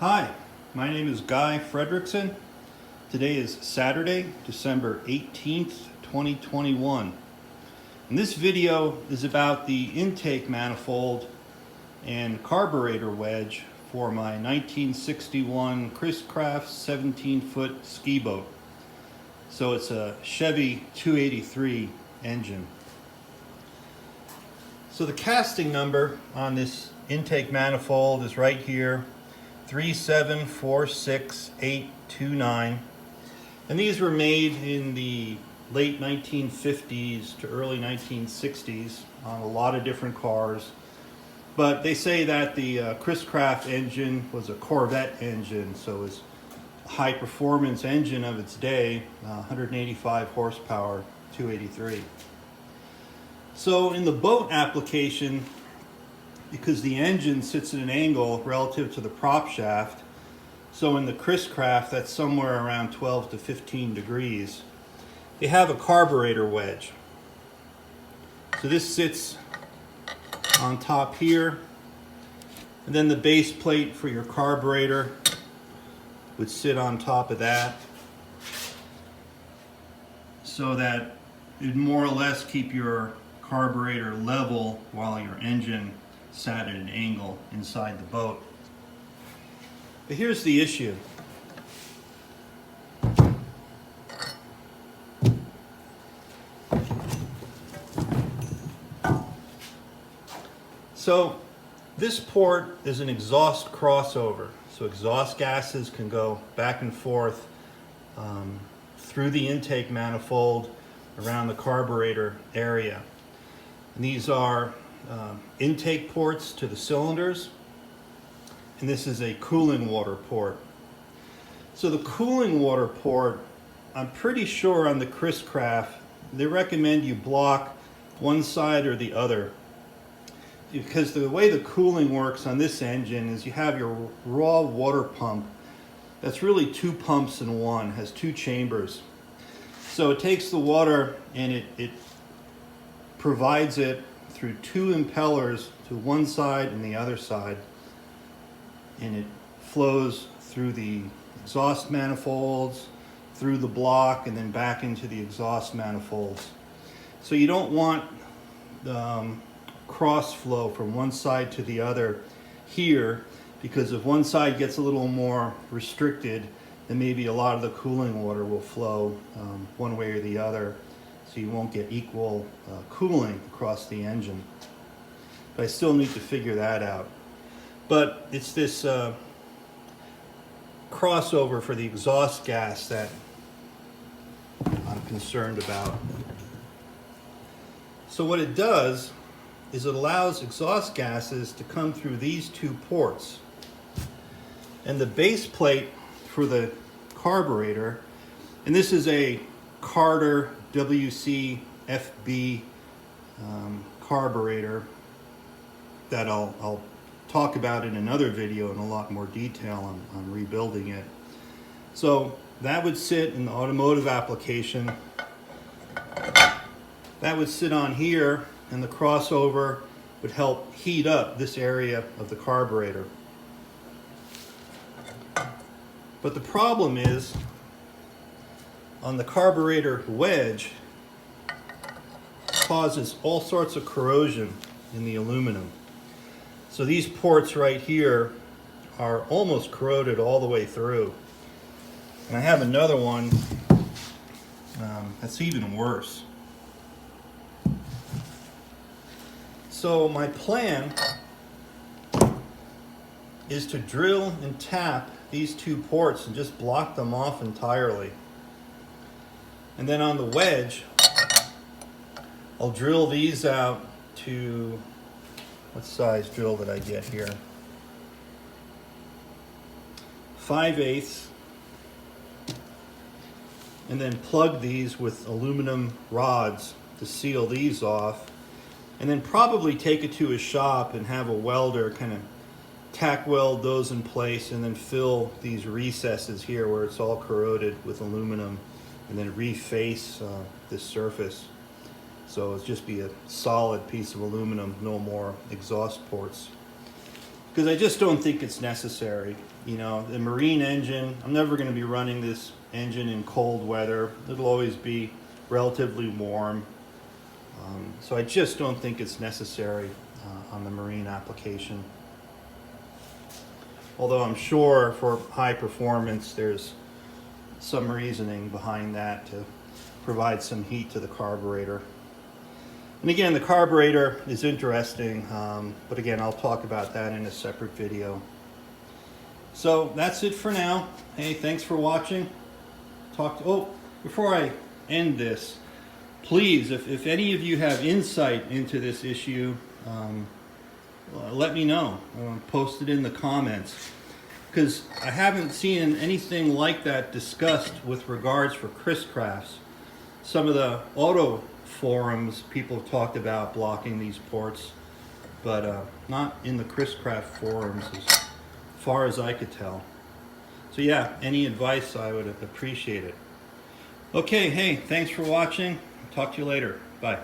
Hi, my name is Guy Fredrickson. Today is Saturday, December 18th, 2021. And this video is about the intake manifold and carburetor wedge for my 1961 Chris Craft 17-foot ski boat. So it's a Chevy 283 engine. So the casting number on this intake manifold is right here, 3746829, and these were made in the late 1950s to early 1960s on a lot of different cars. But they say that the Chris Craft engine was a Corvette engine, so it was a high performance engine of its day, 185 horsepower, 283. So in the boat application, because the engine sits at an angle relative to the prop shaft, so in the Chris Craft that's somewhere around 12 to 15 degrees, they have a carburetor wedge. So this sits on top here, and then the base plate for your carburetor would sit on top of that, so that it would more or less keep your carburetor level while your engine sat at an angle inside the boat. But here's the issue. So this port is an exhaust crossover. So exhaust gases can go back and forth through the intake manifold around the carburetor area. And these are intake ports to the cylinders, and this is a cooling water port. So the cooling water port, I'm pretty sure on the Chris Craft, they recommend you block one side or the other, because the way the cooling works on this engine is you have your raw water pump. That's really two pumps in one, has two chambers. So it takes the water and it provides it through two impellers to one side and the other side, and it flows through the exhaust manifolds, through the block, and then back into the exhaust manifolds. So you don't want cross flow from one side to the other here, because if one side gets a little more restricted, then maybe a lot of the cooling water will flow one way or the other, so you won't get equal cooling across the engine. But I still need to figure that out. But it's this crossover for the exhaust gas that I'm concerned about. So what it does is it allows exhaust gases to come through these two ports. And the base plate for the carburetor, and this is a Carter WC-FB carburetor that I'll talk about in another video in a lot more detail on rebuilding it. So that would sit in the automotive application. That would sit on here, and the crossover would help heat up this area of the carburetor. But the problem is, on the carburetor wedge, causes all sorts of corrosion in the aluminum. So these ports right here are almost corroded all the way through. And I have another one that's even worse. So my plan is to drill and tap these two ports and just block them off entirely. And then on the wedge, I'll drill these out to, what size drill did I get here? 5/8, and then plug these with aluminum rods to seal these off, and then probably take it to a shop and have a welder kind of tack weld those in place, and then fill these recesses here where it's all corroded with aluminum, and then reface this surface. So it'll just be a solid piece of aluminum, no more exhaust ports. because I just don't think it's necessary. You know, the marine engine, I'm never going to be running this engine in cold weather. It'll always be relatively warm. So I just don't think it's necessary on the marine application. Although I'm sure for high performance there's some reasoning behind that to provide some heat to the carburetor. And again, the carburetor is interesting, but again, I'll talk about that in a separate video. So that's it for now. Hey, thanks for watching. Before I end this, please, if any of you have insight into this issue, let me know. Post it in the comments, because I haven't seen anything like that discussed with regards for Chris-Crafts. Some of the auto forums, people have talked about blocking these ports, but not in the Chris-Craft forums as far as I could tell. So yeah, any advice, I would appreciate it. Okay, hey, thanks for watching. Talk to you later. Bye.